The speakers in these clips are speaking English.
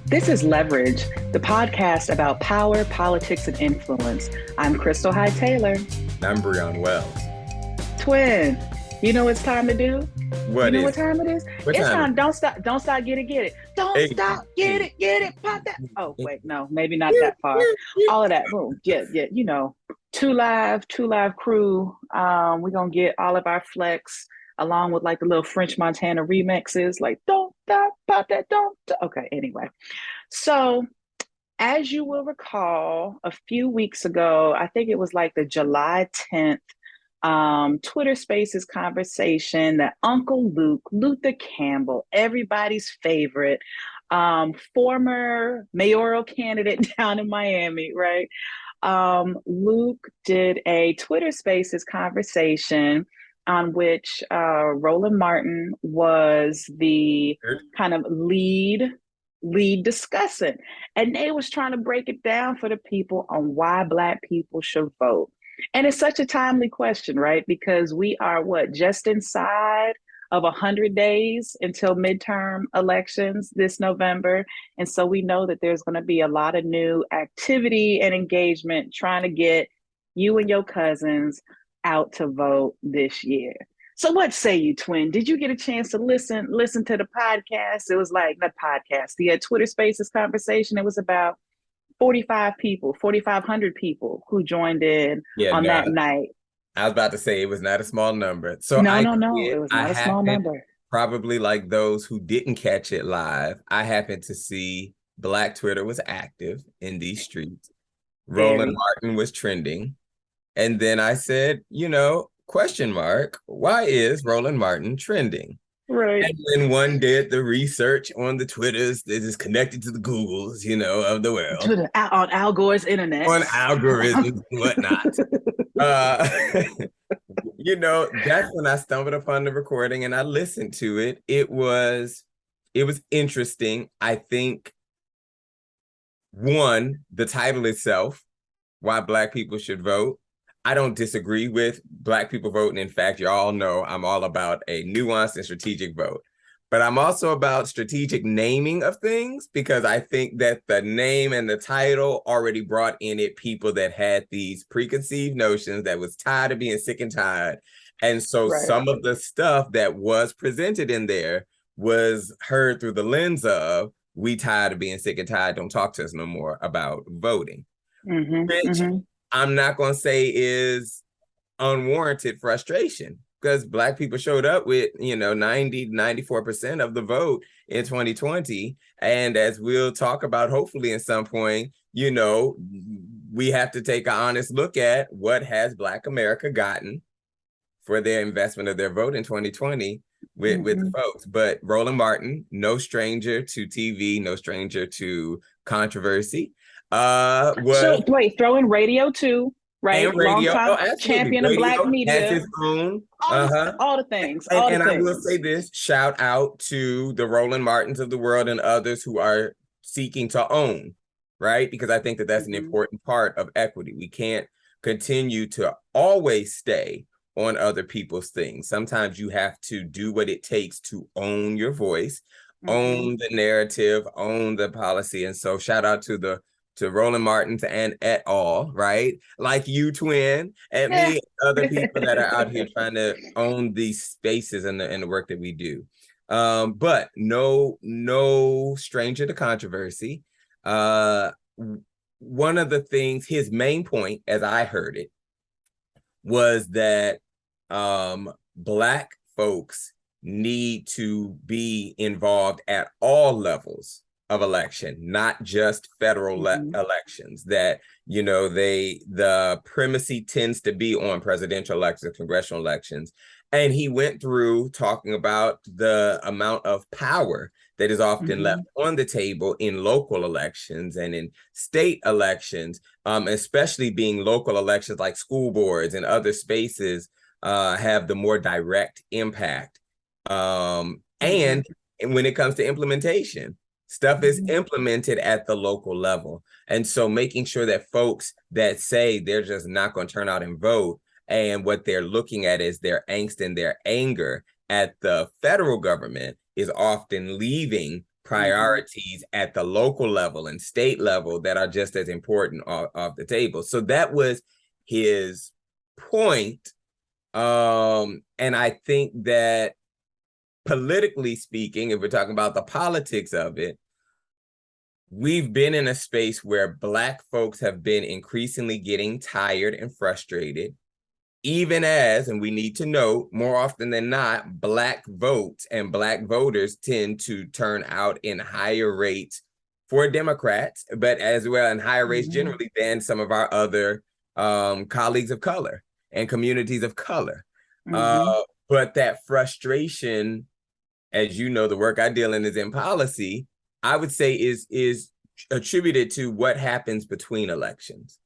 This is Leverage, the podcast about power, politics, and influence. I'm Kristal Taylor. I'm Breon Wells. Twin, you know what it's time to do? What What time it is? It's time. Don't stop, get it. Don't stop, get it, pop that. Oh, wait, no, maybe not that far. All of that, boom, yeah, you know, two live crew. We're gonna get all of our flex along with like the little French Montana remixes, like don't stop, pop that, don't. Okay, anyway. So, as you will recall, a few weeks ago, I think it was like the July 10th Twitter Spaces conversation that Uncle Luke, Luther Campbell, everybody's favorite, former mayoral candidate down in Miami, right? Luke did a Twitter Spaces conversation on which Roland Martin was the kind of lead discussant, and they was trying to break it down for the people on why Black people should vote. And it's such a timely question, right? Because we are just inside of 100 days until midterm elections this November. And so we know that there's going to be a lot of new activity and engagement trying to get you and your cousins out to vote this year. So what say you, twin? Did you get a chance to listen to the podcast? It was like the podcast, the Twitter Spaces conversation. It was about 4,500 people who joined in that night. I was about to say it was not a small number. So no, it was not a small number. Probably like those who didn't catch it live, I happened to see Black Twitter was active in these streets. Roland Martin was trending. And then I said, question mark, why is Roland Martin trending? Right. And then one did the research on the Twitters that is connected to the Googles, of the world. On Al Gore's internet. On algorithms and whatnot. That's when I stumbled upon the recording and I listened to it. It was interesting. I think, one, the title itself, why Black people should vote. I don't disagree with Black people voting. In fact, you all know I'm all about a nuanced and strategic vote. But I'm also about strategic naming of things because I think that the name and the title already brought in it people that had these preconceived notions that was tired of being sick and tired. And so some of the stuff that was presented in there was heard through the lens of, we tired of being sick and tired, don't talk to us no more about voting. Which I'm not going to say is unwarranted frustration because Black people showed up with, 94% of the vote in 2020. And as we'll talk about, hopefully at some point, we have to take an honest look at what has Black America gotten for their investment of their vote in 2020 with the folks. But Roland Martin, no stranger to TV, no stranger to controversy. So wait, throw in radio too, right? And radio, champion of Black media. Has its own, all the things. And I will say this: shout out to the Roland Martins of the world and others who are seeking to own, right? Because I think that that's an important part of equity. We can't continue to always stay on other people's things. Sometimes you have to do what it takes to own your voice, own the narrative, own the policy. And so shout out to Roland Martins and et al., right? Like you, twin, and many other people that are out here trying to own these spaces and the work that we do. But no stranger to controversy. One of the things, his main point, as I heard it, was that Black folks need to be involved at all levels of election, not just federal elections, that, the primacy tends to be on presidential elections, congressional elections. And he went through talking about the amount of power that is often left on the table in local elections and in state elections, especially being local elections like school boards and other spaces have the more direct impact. And when it comes to implementation, stuff is implemented at the local level. And so making sure that folks that say they're just not going to turn out and vote, and what they're looking at is their angst and their anger at the federal government, is often leaving priorities at the local level and state level that are just as important off the table. So that was his point. And I think that politically speaking, if we're talking about the politics of it, we've been in a space where Black folks have been increasingly getting tired and frustrated, even as, and we need to note, more often than not, Black votes and Black voters tend to turn out in higher rates for Democrats, but as well in higher rates generally than some of our other colleagues of color and communities of color. But that frustration, as you know, the work I deal in is in policy, I would say is attributed to what happens between elections.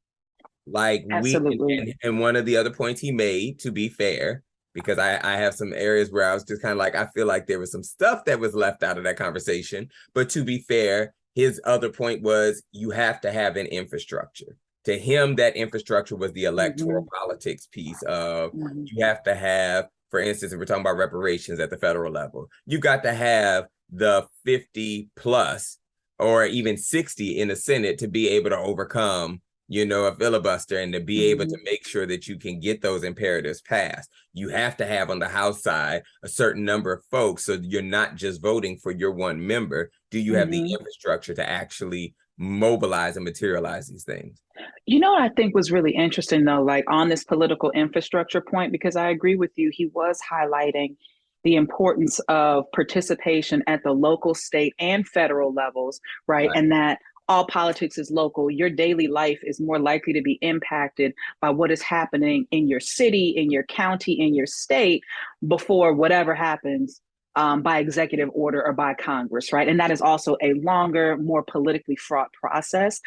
Like and one of the other points he made, to be fair, because I have some areas where I was just kind of like, I feel like there was some stuff that was left out of that conversation. But to be fair, his other point was you have to have an infrastructure. To him, that infrastructure was the electoral politics piece of you have to have, for instance, if we're talking about reparations at the federal level, you got to have the 50 plus or even 60 in the Senate to be able to overcome, you know, a filibuster and to be able to make sure that you can get those imperatives passed. You have to have on the House side a certain number of folks so you're not just voting for your one member. Do you have the infrastructure to actually mobilize and materialize these things? You know what I think was really interesting, though, like on this political infrastructure point, because I agree with you, he was highlighting the importance of participation at the local, state, and federal levels, right? And that all politics is local. Your daily life is more likely to be impacted by what is happening in your city, in your county, in your state before whatever happens by executive order or by Congress, right? And that is also a longer, more politically fraught process.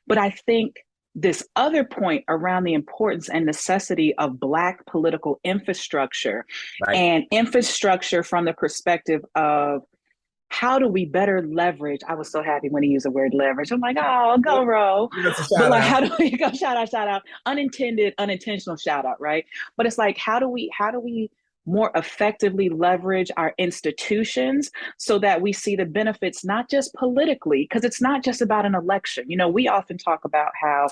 But I think this other point around the importance and necessity of Black political infrastructure and infrastructure from the perspective of how do we better leverage? I was so happy when he used the word leverage. I'm like, oh, go Ro. But like, how do we go shout out, unintended, unintentional shout out, right? But it's like, how do we more effectively leverage our institutions so that we see the benefits, not just politically, because it's not just about an election. You know, we often talk about how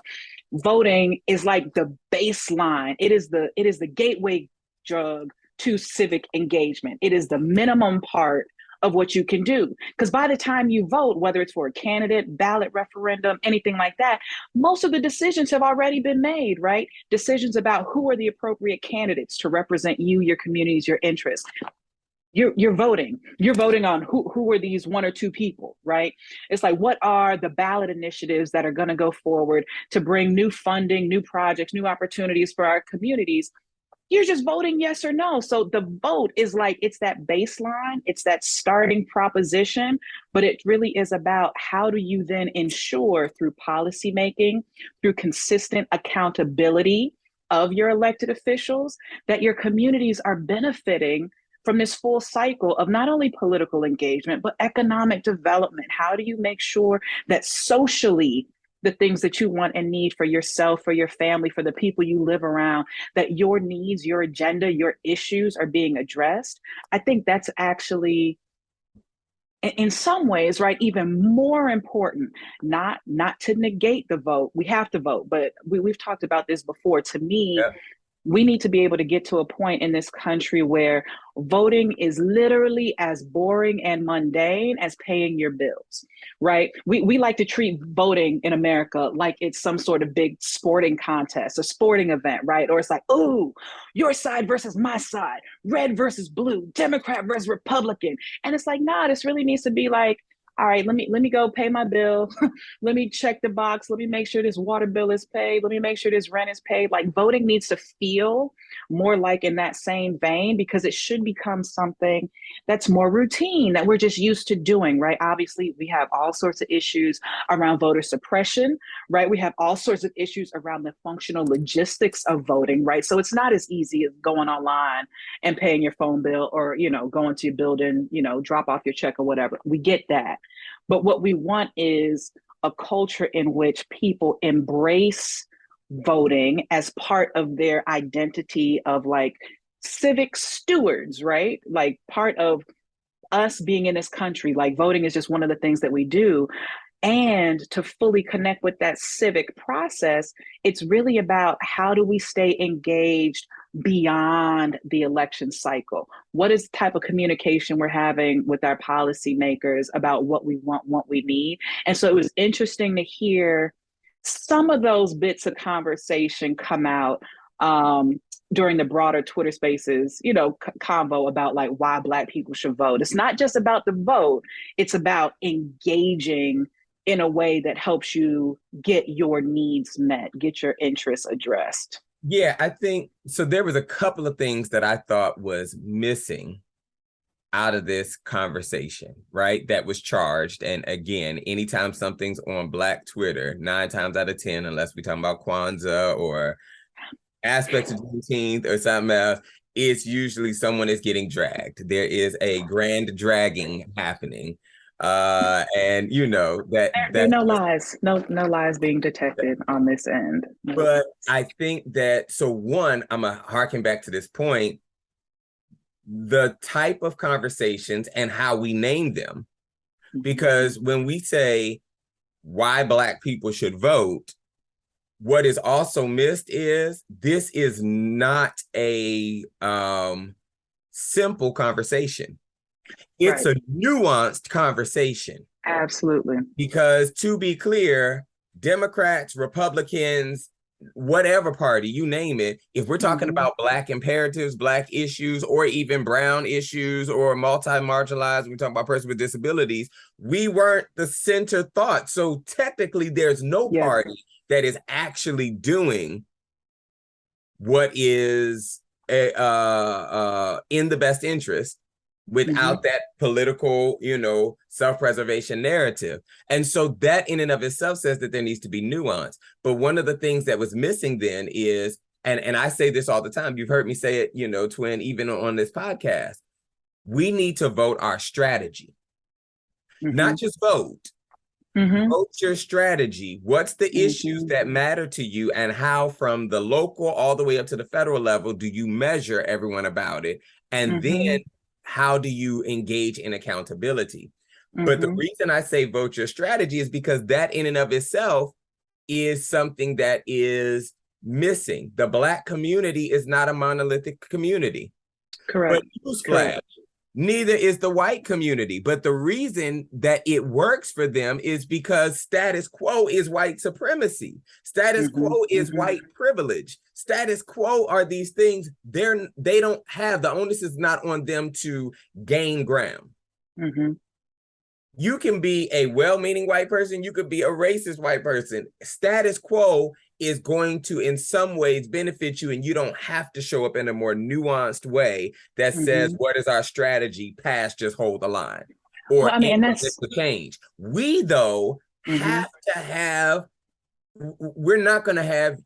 voting is like the baseline. It is the gateway drug to civic engagement. It is the minimum part of what you can do. Because by the time you vote, whether it's for a candidate, ballot referendum, anything like that, most of the decisions have already been made, right? Decisions about who are the appropriate candidates to represent you, your communities, your interests. You're voting. You're voting on who are these one or two people, right? It's like, what are the ballot initiatives that are going to go forward to bring new funding, new projects, new opportunities for our communities? You're just voting yes or no. So the vote is like, it's that baseline, it's that starting proposition, but it really is about how do you then ensure through policymaking, through consistent accountability of your elected officials, that your communities are benefiting from this full cycle of not only political engagement, but economic development. How do you make sure that socially, the things that you want and need for yourself, for your family, for the people you live around, that your needs, your agenda, your issues are being addressed? I think that's actually, in some ways, right, even more important, not to negate the vote. We have to vote, but we've talked about this before. To me, we need to be able to get to a point in this country where voting is literally as boring and mundane as paying your bills, right? We like to treat voting in America like it's some sort of big sporting contest, a sporting event, right? Or it's like, oh, your side versus my side, red versus blue, Democrat versus Republican. And it's like, nah, this really needs to be like, all right, let me go pay my bill. Let me check the box. Let me make sure this water bill is paid. Let me make sure this rent is paid. Like, voting needs to feel more like in that same vein, because it should become something that's more routine, that we're just used to doing, right? Obviously, we have all sorts of issues around voter suppression, right? We have all sorts of issues around the functional logistics of voting, right? So it's not as easy as going online and paying your phone bill, or, you know, going to your building, you know, drop off your check or whatever. We get that. But what we want is a culture in which people embrace voting as part of their identity of like civic stewards, right? Like part of us being in this country, like voting is just one of the things that we do. And to fully connect with that civic process, it's really about how do we stay engaged beyond the election cycle? What is the type of communication we're having with our policymakers about what we want, what we need? And so it was interesting to hear some of those bits of conversation come out during the broader Twitter Spaces, convo about like why Black people should vote. It's not just about the vote; it's about engaging in a way that helps you get your needs met, get your interests addressed. Yeah, I think so. There was a couple of things that I thought was missing out of this conversation, right? That was charged. And again, anytime something's on Black Twitter, 9 times out of 10, unless we're talking about Kwanzaa or aspects of Juneteenth or something else, it's usually someone is getting dragged. There is a grand dragging happening. And there are no lies, no lies being detected on this end. But I think that, so one, I'm gonna harken back to this point, the type of conversations and how we name them, because when we say why Black people should vote, what is also missed is this is not a simple conversation. It's a nuanced conversation. Absolutely. Because to be clear, Democrats, Republicans, whatever party, you name it, if we're talking about Black imperatives, Black issues, or even brown issues, or multi-marginalized, we're talking about persons with disabilities, we weren't the center thought. So technically, there's no party that is actually doing what is in the best interest without that political, self-preservation narrative. And so that in and of itself says that there needs to be nuance. But one of the things that was missing then is, and I say this all the time, you've heard me say it, Twin, even on this podcast, we need to vote our strategy, not just vote. Vote your strategy. What's the issues that matter to you, and how from the local all the way up to the federal level do you measure everyone about it? And then how do you engage in accountability? But the reason I say vote your strategy is because that in and of itself is something that is missing. The Black community is not a monolithic community. Correct. But newsflash, neither is the white community. But the reason that it works for them is because status quo is white supremacy. Status quo is white privilege. Status quo are these things they don't have. The onus is not on them to gain ground. You can be a well-meaning white person. You could be a racist white person. Status quo is going to, in some ways, benefit you, and you don't have to show up in a more nuanced way that says, what is our strategy past just hold the line? Or and that's the change. We, though, have to have, we're not going to have,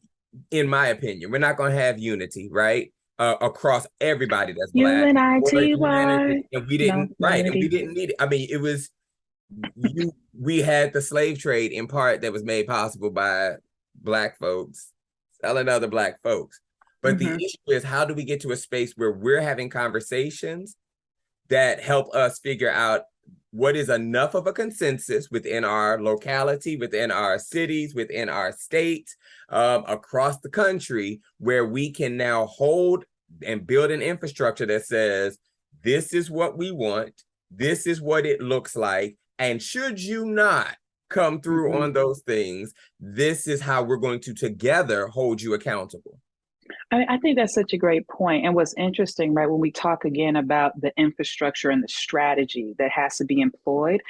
in my opinion, we're not going to have unity, right? Across everybody that's Black. UNITY. And we didn't, and we didn't need it. I mean, it was, we had the slave trade in part that was made possible by Black folks selling other Black folks. But the issue is, how do we get to a space where we're having conversations that help us figure out what is enough of a consensus within our locality, within our cities, within our states, across the country, where we can now hold and build an infrastructure that says, this is what we want, this is what it looks like, and should you not come through on those things, this is how we're going to together hold you accountable. I think that's such a great point. And what's interesting, right, when we talk again about the infrastructure and the strategy that has to be employed,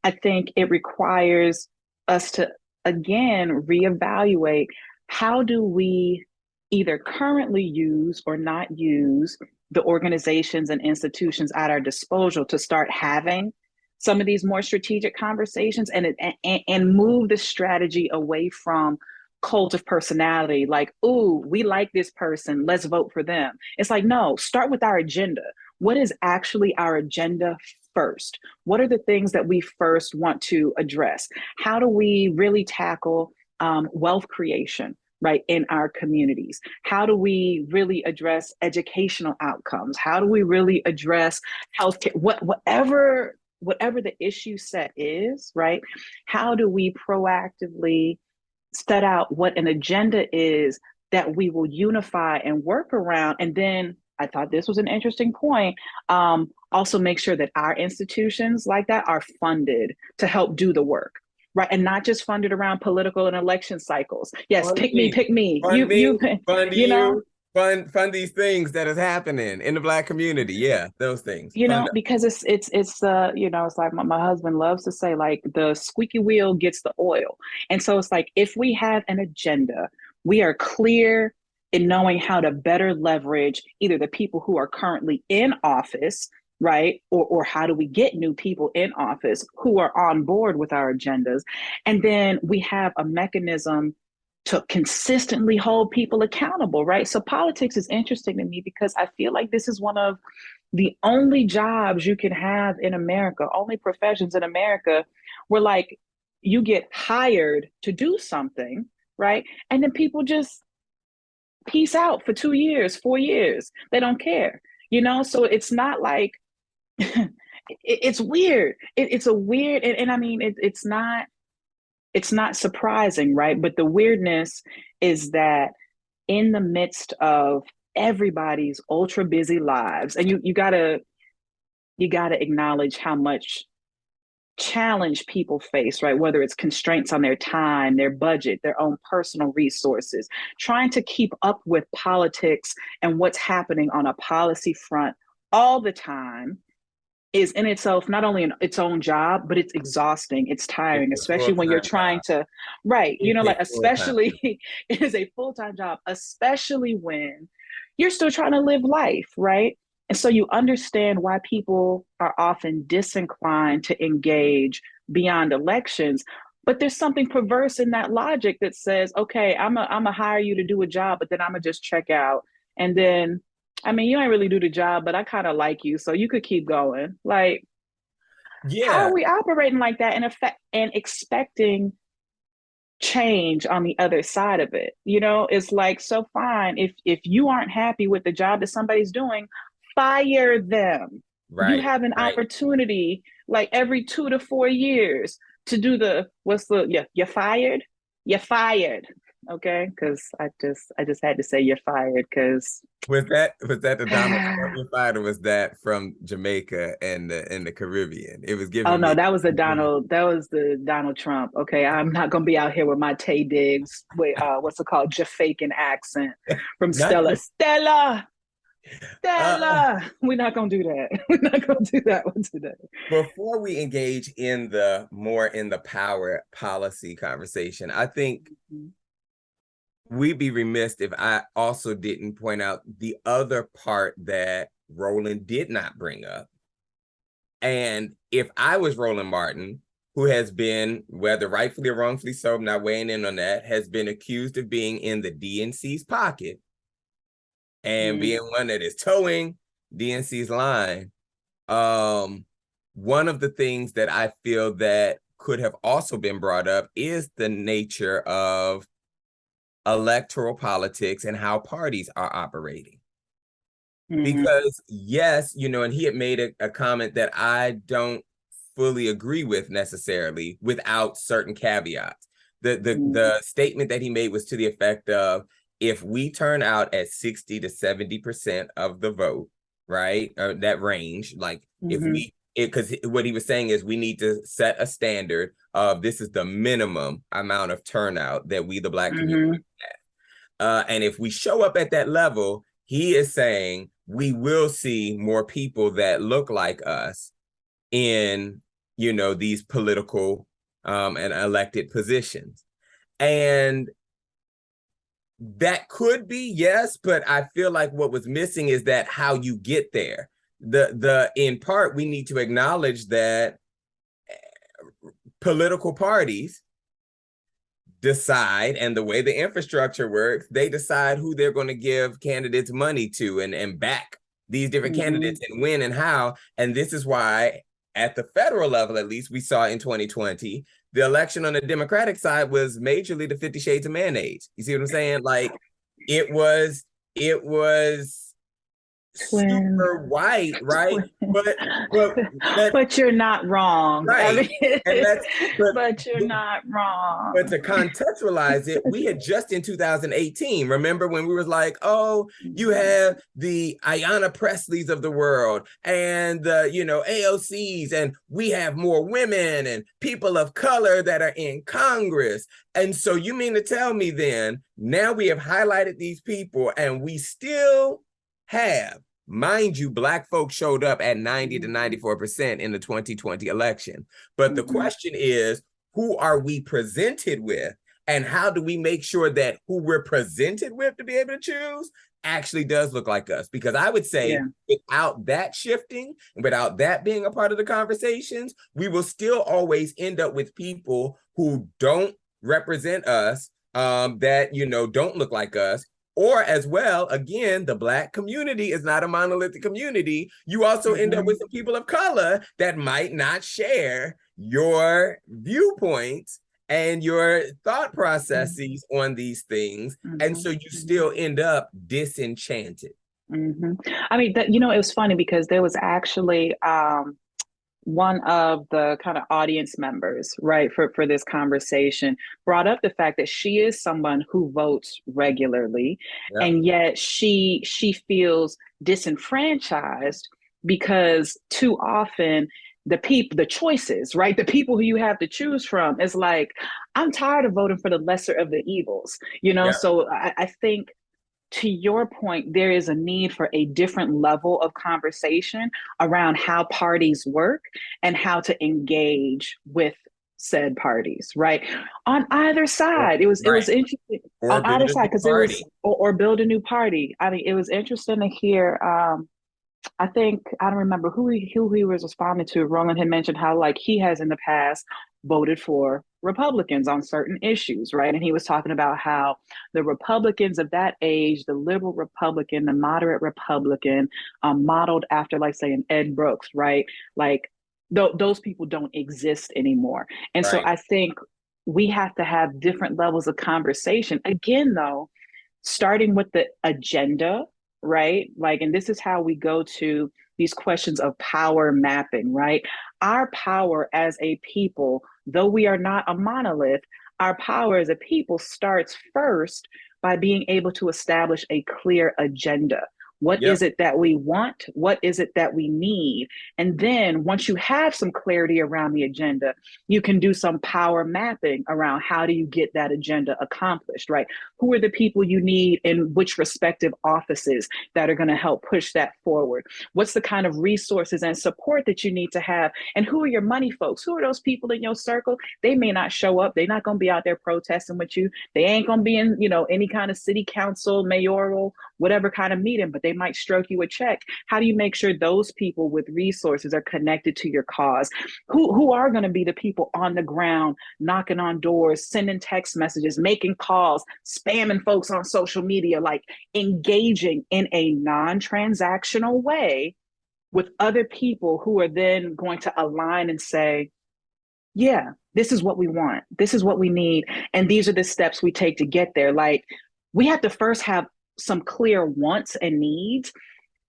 I think it requires us to, again, reevaluate how do we either currently use or not use the organizations and institutions at our disposal to start having some of these more strategic conversations and move the strategy away from cult of personality, like, ooh, we like this person, let's vote for them. It's like, no, start with our agenda. What is actually our agenda first? What are the things that we first want to address? How do we really tackle wealth creation? right, in our communities? How do we really address educational outcomes? How do we really address healthcare? Whatever the issue set is, right? How do we proactively set out what an agenda is that we will unify and work around? And then I thought this was an interesting point. Also make sure that our institutions like that are funded to help do the work, right? And not just funded around political and election cycles. Yes, Fund pick me, me. pick me. Fund me, fund You know, you, fund these things that is happening in the Black community. Yeah, those things. because it's like my husband loves to say, like, the squeaky wheel gets the oil. And so it's like, if we have an agenda, we are clear in knowing how to better leverage either the people who are currently in office, right? Or how do we get new people in office who are on board with our agendas? And then we have a mechanism to consistently hold people accountable, right? So politics is interesting to me because I feel like this is one of the only jobs you can have in America, only professions in America where, like, you get hired to do something, right? And then people just peace out for 2 years, 4 years. They don't care, So it's not like it's weird. It's a weird, and I mean, it's not surprising, right? But the weirdness is that in the midst of everybody's ultra busy lives, and you gotta acknowledge how much challenge people face, right? Whether it's constraints on their time, their budget, their own personal resources, trying to keep up with politics and what's happening on a policy front all the time is in itself not only its own job, but it's exhausting, it's tiring, It's a especially when you're full-time trying job. to, right, It's a full-time especially job. it is a full-time job, especially when you're still trying to live life, right? And so you understand why people are often disinclined to engage beyond elections. But there's something perverse in that logic that says, okay, I'm a hire you to do a job, but then I'm gonna just check out. And then, I mean, you ain't really do the job, but I kind of like you, so you could keep going. Like, how Yeah. are we operating like that and expecting change on the other side of it? It's like, so fine, if you aren't happy with the job that somebody's doing, fire them. You Right. have an Right. opportunity, like, every 2 to 4 years to do yeah, you're fired. Okay, because I just had to say you're fired because Was that the Donald Trump you fired, or was that from Jamaica and the Caribbean? It was oh giving no, me. that was the Donald Trump. Okay, I'm not gonna be out here with my Tay Diggs, wait, what's it called, Jamaican accent from Not uh, Stella. We're not gonna do that. We're not gonna do that one today. before we engage in the power policy conversation, I think we'd be remiss if I also didn't point out the other part that Roland did not bring up. And if I was Roland Martin, who has been, whether rightfully or wrongfully so, I'm not weighing in on that, has been accused of being in the DNC's pocket and being one that is towing DNC's line. One of the things that I feel that could have also been brought up is the nature of electoral politics and how parties are operating. Because yes, and he had made a comment that I don't fully agree with necessarily, without certain caveats. The statement that he made was to the effect of, if we turn out at 60 to 70% of the vote, right, that range, like because what he was saying is we need to set a standard of, this is the minimum amount of turnout that we, the Black community, have. And if we show up at that level, he is saying we will see more people that look like us in, these political and elected positions. And that could be, yes, but I feel like what was missing is that how you get there. In part, we need to acknowledge that political parties decide, and the way the infrastructure works, they decide who they're going to give candidates money to and back these different candidates and when and how. And this is why, at the federal level, at least, we saw in 2020 the election on the Democratic side was majorly the 50 Shades of Mayonnaise. You see what I'm saying? Like it was Twin. super white, right? Twin. But But you're not wrong. I right. And mean, that's but you're not wrong. but to contextualize it, we had just in 2018, remember when we was like, oh, you have the Ayanna Presleys of the world and the, AOCs, and we have more women and people of color that are in Congress. And so you mean to tell me then, now we have highlighted these people and we still have, mind you, Black folks showed up at 90 to 94% in the 2020 election. But the question is, who are we presented with? And how do we make sure that who we're presented with to be able to choose actually does look like us? Because I would say without that shifting, without that being a part of the conversations, we will still always end up with people who don't represent us, that, don't look like us. Or as well, again, the Black community is not a monolithic community. You also end up with some people of color that might not share your viewpoints and your thought processes on these things. And so you still end up disenchanted. I mean, it was funny because there was actually one of the kind of audience members, right, for this conversation brought up the fact that she is someone who votes regularly, and yet she feels disenfranchised because too often the choices, right, the people who you have to choose from is like, I'm tired of voting for the lesser of the evils, So I think, to your point, there is a need for a different level of conversation around how parties work and how to engage with said parties, right? On either side, it was interesting. Or on either side, because it was, or build a new party. I mean, it was interesting to hear. I think, I don't remember who he was responding to. Roland had mentioned how, like, he has in the past voted for Republicans on certain issues, right? And he was talking about how the Republicans of that age, the liberal Republican, the moderate Republican, modeled after, like, say, an Ed Brooks, right? Like, those people don't exist anymore. And so I think we have to have different levels of conversation. Again, though, starting with the agenda, right? Like, and this is how we go to these questions of power mapping, right? Our power as a people, though we are not a monolith, our power as a people starts first by being able to establish a clear agenda. What is it that we want? What is it that we need? And then once you have some clarity around the agenda, you can do some power mapping around how do you get that agenda accomplished, right? Who are the people you need in which respective offices that are going to help push that forward? What's the kind of resources and support that you need to have? And who are your money folks? Who are those people in your circle? They may not show up. They're not going to be out there protesting with you. They ain't going to be in, any kind of city council, mayoral, whatever kind of meeting, but they might stroke you a check. How do you make sure those people with resources are connected to your cause? Who are going to be the people on the ground, knocking on doors, sending text messages, making calls, spamming folks on social media, like engaging in a non-transactional way with other people who are then going to align and say, yeah, this is what we want. This is what we need. And these are the steps we take to get there. Like, we have to first have some clear wants and needs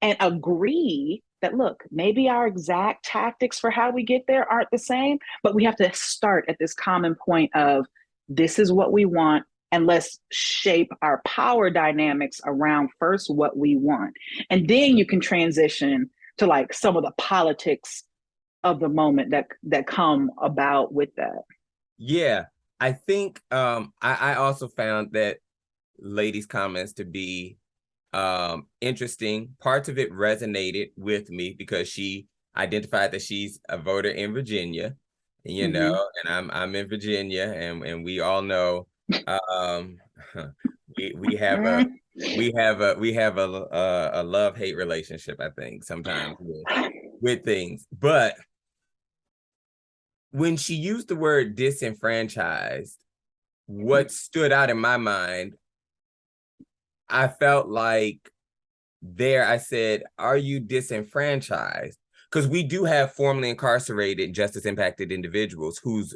and agree that, look, maybe our exact tactics for how we get there aren't the same, but we have to start at this common point of, this is what we want, and let's shape our power dynamics around first what we want. And then you can transition to, like, some of the politics of the moment that come about with that. Yeah, I think I also found that lady's comments to be interesting. Parts of it resonated with me because she identified that she's a voter in Virginia, and I'm in Virginia, and we all know we have a love-hate relationship, I think, sometimes with things. But when she used the word disenfranchised, what stood out in my mind, I felt like I said, are you disenfranchised? because we do have formerly incarcerated justice impacted individuals whose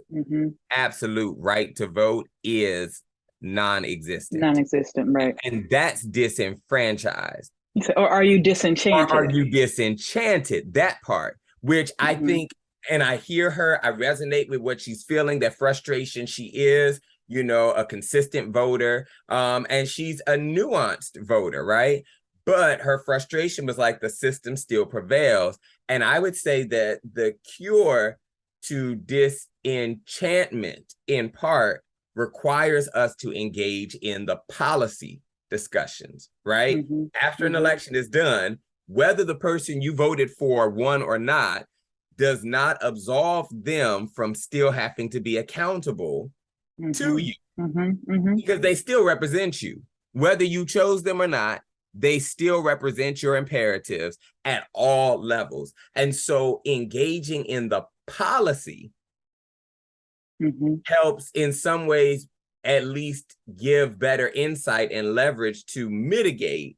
absolute right to vote is non-existent. Non-existent, right. And that's disenfranchised. Or are you disenchanted? Or are you disenchanted? That part, which I think, and I hear her, I resonate with what she's feeling, that frustration. She is, you know, a consistent voter, and she's a nuanced voter, right? But her frustration was like the system still prevails. And I would say that the cure to disenchantment, in part, requires us to engage in the policy discussions, right? After an election is done, whether the person you voted for won or not does not absolve them from still having to be accountable to you, because they still represent you. Whether you chose them or not, they still represent your imperatives at all levels. And so engaging in the policy helps in some ways at least give better insight and leverage to mitigate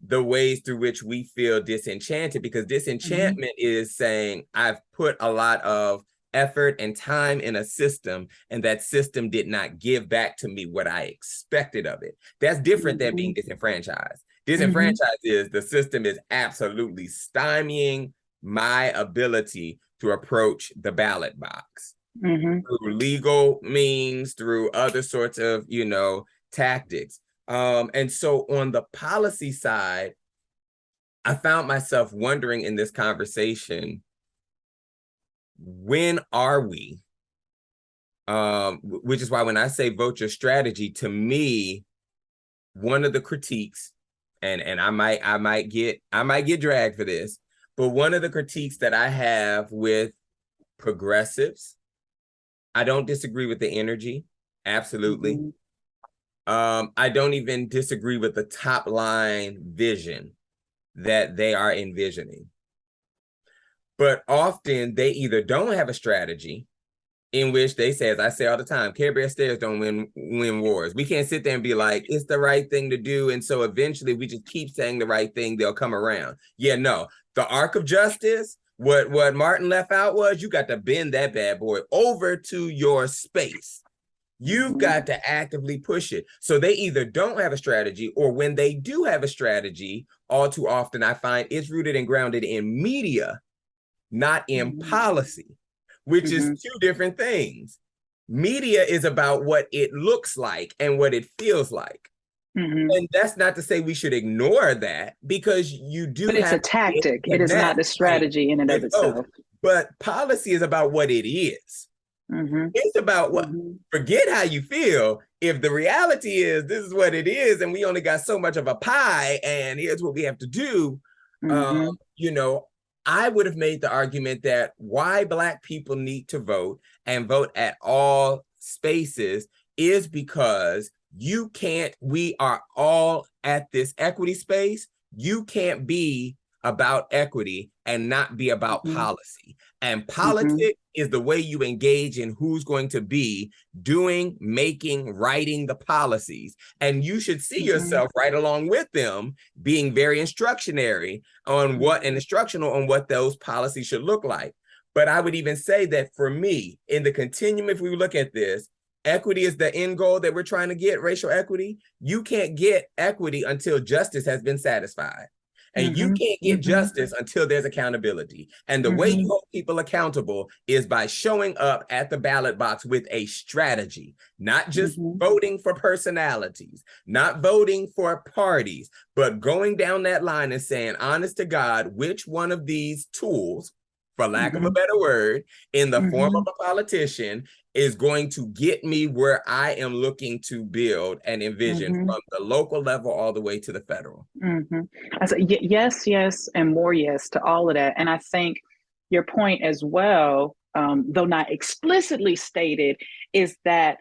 the ways through which we feel disenchanted, because disenchantment is saying, I've put a lot of effort and time in a system, and that system did not give back to me what I expected of it. That's different than being disenfranchised. Disenfranchised is the system is absolutely stymieing my ability to approach the ballot box through legal means, through other sorts of, you know, tactics. And so on the policy side, I found myself wondering in this conversation, when are we? Which is why when I say vote your strategy, to me, one of the critiques, and I might get dragged for this, but one of the critiques that I have with progressives, I don't disagree with the energy, absolutely. I don't even disagree with the top line vision that they are envisioning. But often they either don't have a strategy, in which they say, as I say all the time, Care Bear stairs don't win wars. We can't sit there and be like, it's the right thing to do. And so eventually we just keep saying the right thing, they'll come around. Yeah, no, the arc of justice, what Martin left out was, you got to bend that bad boy over to your space. You've got to actively push it. So they either don't have a strategy, or when they do have a strategy, all too often I find it's rooted and grounded in media, not in policy, which is two different things. Media is about what it looks like and what it feels like. And that's not to say we should ignore that, because you do but it's a tactic. It is not the strategy in and of itself. But policy is about what it is. It's about what, forget how you feel. If the reality is this is what it is, and we only got so much of a pie, and here's what we have to do, you know, I would have made the argument that why Black people need to vote and vote at all spaces is because we are all at this equity space. You can't be about equity and not be about policy. And politics is the way you engage in who's going to be doing, making, writing the policies. And you should see yourself right along with them, being very instructional on what those policies should look like. But I would even say that for me, in the continuum, if we look at this, equity is the end goal that we're trying to get, racial equity. You can't get equity until justice has been satisfied. And you can't get justice until there's accountability. And the way you hold people accountable is by showing up at the ballot box with a strategy, not just voting for personalities, not voting for parties, but going down that line and saying, honest to God, which one of these tools, for lack of a better word, in the form of a politician, is going to get me where I am looking to build and envision from the local level all the way to the federal. I said, yes, and more yes to all of that. And I think your point as well, though not explicitly stated, is that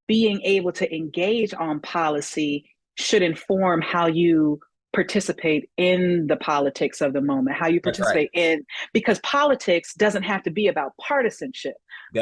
being able to engage on policy should inform how you participate in the politics of the moment, how you participate in, because politics doesn't have to be about partisanship.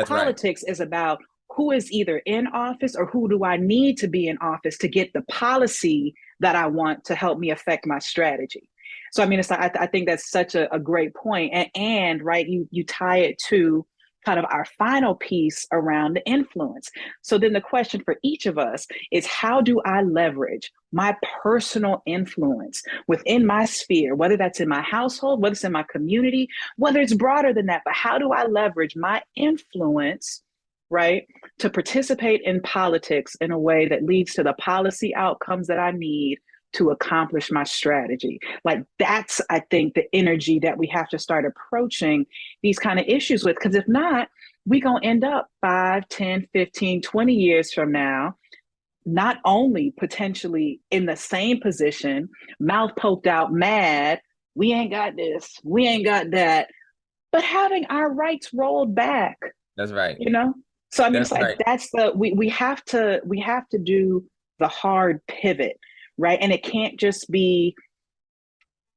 Politics is about who is either in office or who do I need to be in office to get the policy that I want to help me affect my strategy. So I mean, it's like I think that's such a great point, and right, you tie it to kind of our final piece around the influence. So then the question for each of us is, how do I leverage my personal influence within my sphere, whether that's in my household, whether it's in my community, whether it's broader than that, but how do I leverage my influence, right, to participate in politics in a way that leads to the policy outcomes that I need to accomplish my strategy? Like, that's, I think, the energy that we have to start approaching these kind of issues with. Because if not, we're going to end up 5, 10, 15, 20 years from now, not only potentially in the same position, mouth poked out, mad, we ain't got this, we ain't got that, but having our rights rolled back. That's right. You know? So I mean, That's it's like, right. that's the, we have to do the hard pivot, right? And it can't just be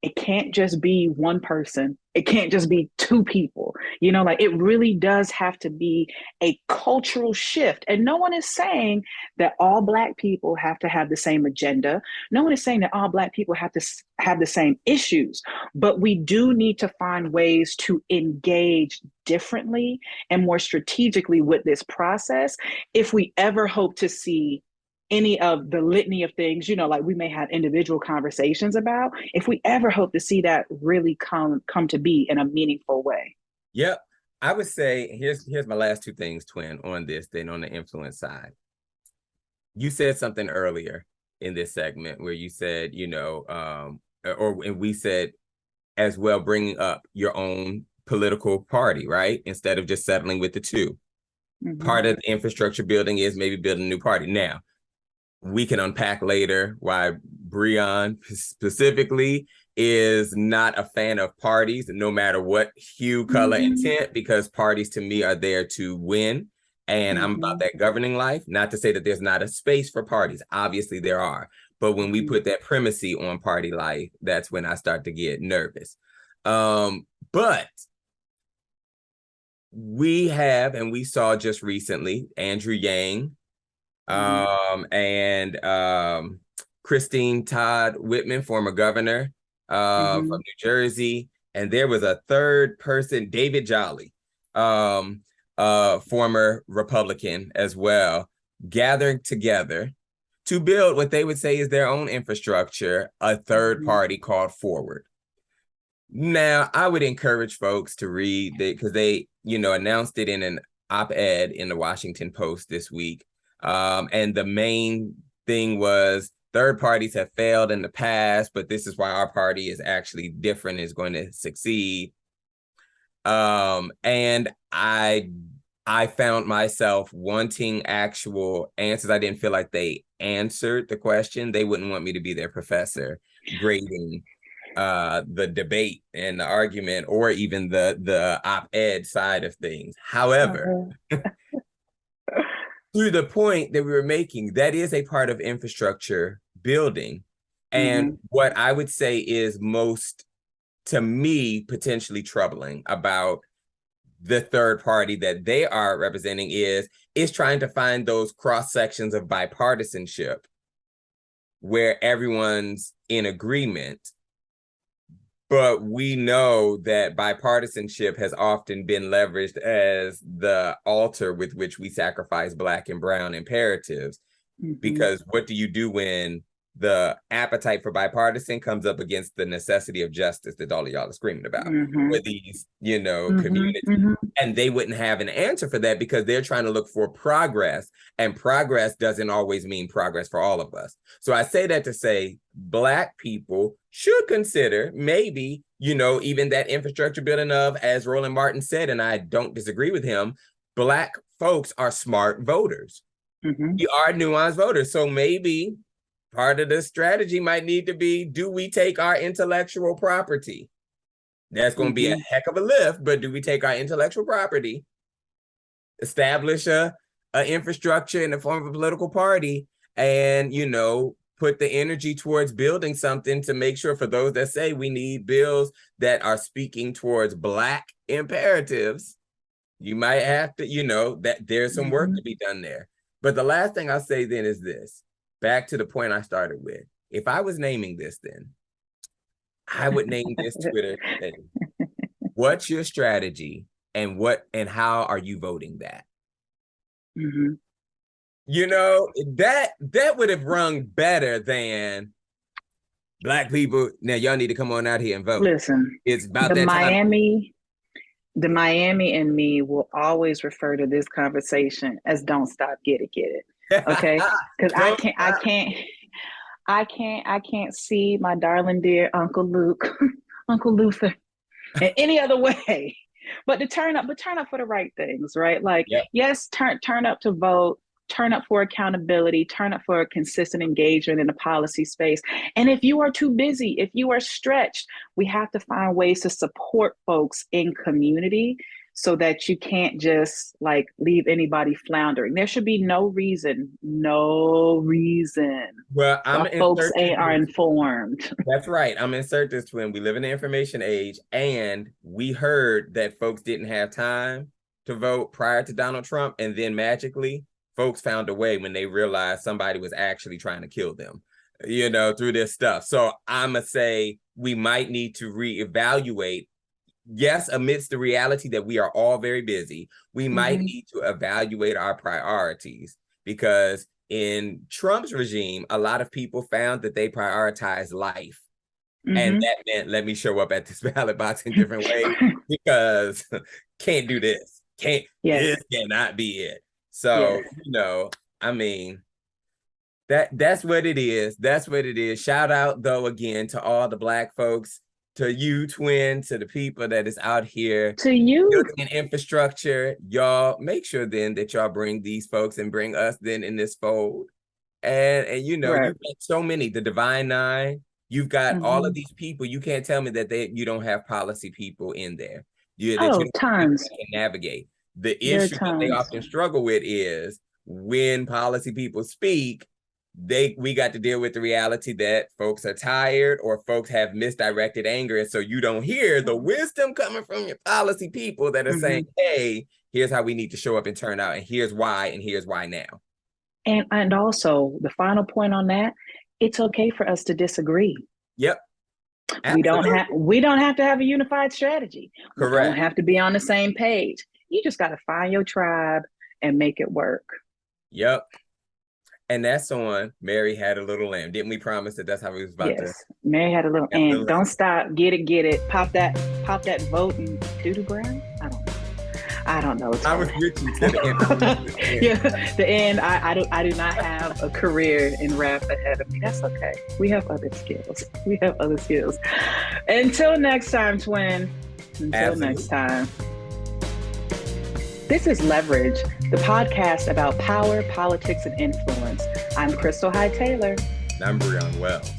one person. It can't just be two people. You know, like, it really does have to be a cultural shift. And no one is saying that all Black people have to have the same agenda. No one is saying that all Black people have to have the same issues. But we do need to find ways to engage differently and more strategically with this process if we ever hope to see any of the litany of things, you know, like we may have individual conversations about, if we ever hope to see that really come to be in a meaningful way. Yep. I would say, here's my last two things, Twin, on this, then on the influence side. You said something earlier in this segment where you said, you know, and we said as well, bringing up your own political party, right? Instead of just settling with the two. Part of the infrastructure building is maybe building a new party. Now, we can unpack later why Breon specifically is not a fan of parties, no matter what hue, color, intent, because parties to me are there to win. And I'm about that governing life. Not to say that there's not a space for parties. Obviously there are. But when we put that primacy on party life, that's when I start to get nervous. But we have, and we saw just recently, Andrew Yang, and Christine Todd Whitman, former governor from New Jersey. And there was a third person, David Jolly, former Republican as well, gathered together to build what they would say is their own infrastructure, a third party called Forward. Now, I would encourage folks to read it because they, you know, announced it in an op-ed in the Washington Post this week. And the main thing was, third parties have failed in the past, but this is why our party is actually different, is going to succeed. And I found myself wanting actual answers. I didn't feel like they answered the question. They wouldn't want me to be their professor grading the debate and the argument, or even the op-ed side of things. However, to the point that we were making, that is a part of infrastructure building. And what I would say is most, to me, potentially troubling about the third party that they are representing is trying to find those cross sections of bipartisanship where everyone's in agreement. But we know that bipartisanship has often been leveraged as the altar with which we sacrifice Black and Brown imperatives. Because what do you do when the appetite for bipartisan comes up against the necessity of justice that all of y'all are screaming about for these, you know, communities? And they wouldn't have an answer for that because they're trying to look for progress, and progress doesn't always mean progress for all of us. So I say that to say Black people should consider maybe, you know, even that infrastructure building of, as Roland Martin said, and I don't disagree with him, Black folks are smart voters. We are nuanced voters. So maybe part of the strategy might need to be, do we take our intellectual property? That's going to be a heck of a lift, but do we take our intellectual property, establish a infrastructure in the form of a political party, and, you know, put the energy towards building something to make sure, for those that say we need bills that are speaking towards Black imperatives, you might have to, you know, that there's some work to be done there. But the last thing I'll say then is this, back to the point I started with. If I was naming this then, I would name this Twitter thing. What's your strategy and how are you voting that? Mm-hmm. You know, that would have rung better than Black people. Now y'all need to come on out here and vote. Listen, it's about the that time. The Miami in me will always refer to this conversation as "Don't stop, get it." Okay, because I can't see my darling dear Uncle Luke, Uncle Luther, in any other way, but to turn up for the right things, right? Like, yep. Yes, turn up to vote, turn up for accountability, turn up for a consistent engagement in the policy space. And if you are too busy, if you are stretched, we have to find ways to support folks in community so that you can't just like leave anybody floundering. There should be no reason well, why folks are informed. That's right. I'm insert this twin. We live in the information age, and we heard that folks didn't have time to vote prior to Donald Trump, and then magically folks found a way when they realized somebody was actually trying to kill them, you know, through this stuff. So I'ma say we might need to reevaluate. Yes, amidst the reality that we are all very busy, we might need to evaluate our priorities, because in Trump's regime, a lot of people found that they prioritize life. And that meant, let me show up at this ballot box in different ways, because can't do this. This cannot be it. So, you know, I mean, that's what it is. That's what it is. Shout out, though, again, to all the Black folks, to you, twin, to the people that is out here to you building an infrastructure. Y'all make sure then that y'all bring these folks and bring us then in this fold. And you know, you've got so many, the Divine Nine, you've got all of these people. You can't tell me that you don't have policy people in there. You tons can navigate. The issue that they often struggle with is when policy people speak, we got to deal with the reality that folks are tired or folks have misdirected anger. And so you don't hear the wisdom coming from your policy people that are saying, hey, here's how we need to show up and turn out, and here's why now. And also the final point on that, it's okay for us to disagree. Yep. Absolutely. We don't have to have a unified strategy. Correct. We don't have to be on the same page. You just got to find your tribe and make it work. Yep. And that's on Mary Had a Little Lamb. Didn't we promise that that's how we was about to? Mary Had a Little Lamb. Don't stop. Get it. Pop that vote and doo-doo brown. I don't know. I was with you to the end. The end. I do not have a career in rap ahead of me. That's okay. We have other skills. Until next time, twin. Next time. This is Leverage, the podcast about power, politics, and influence. I'm Kristal Hyde Taylor. And I'm Breon Wells.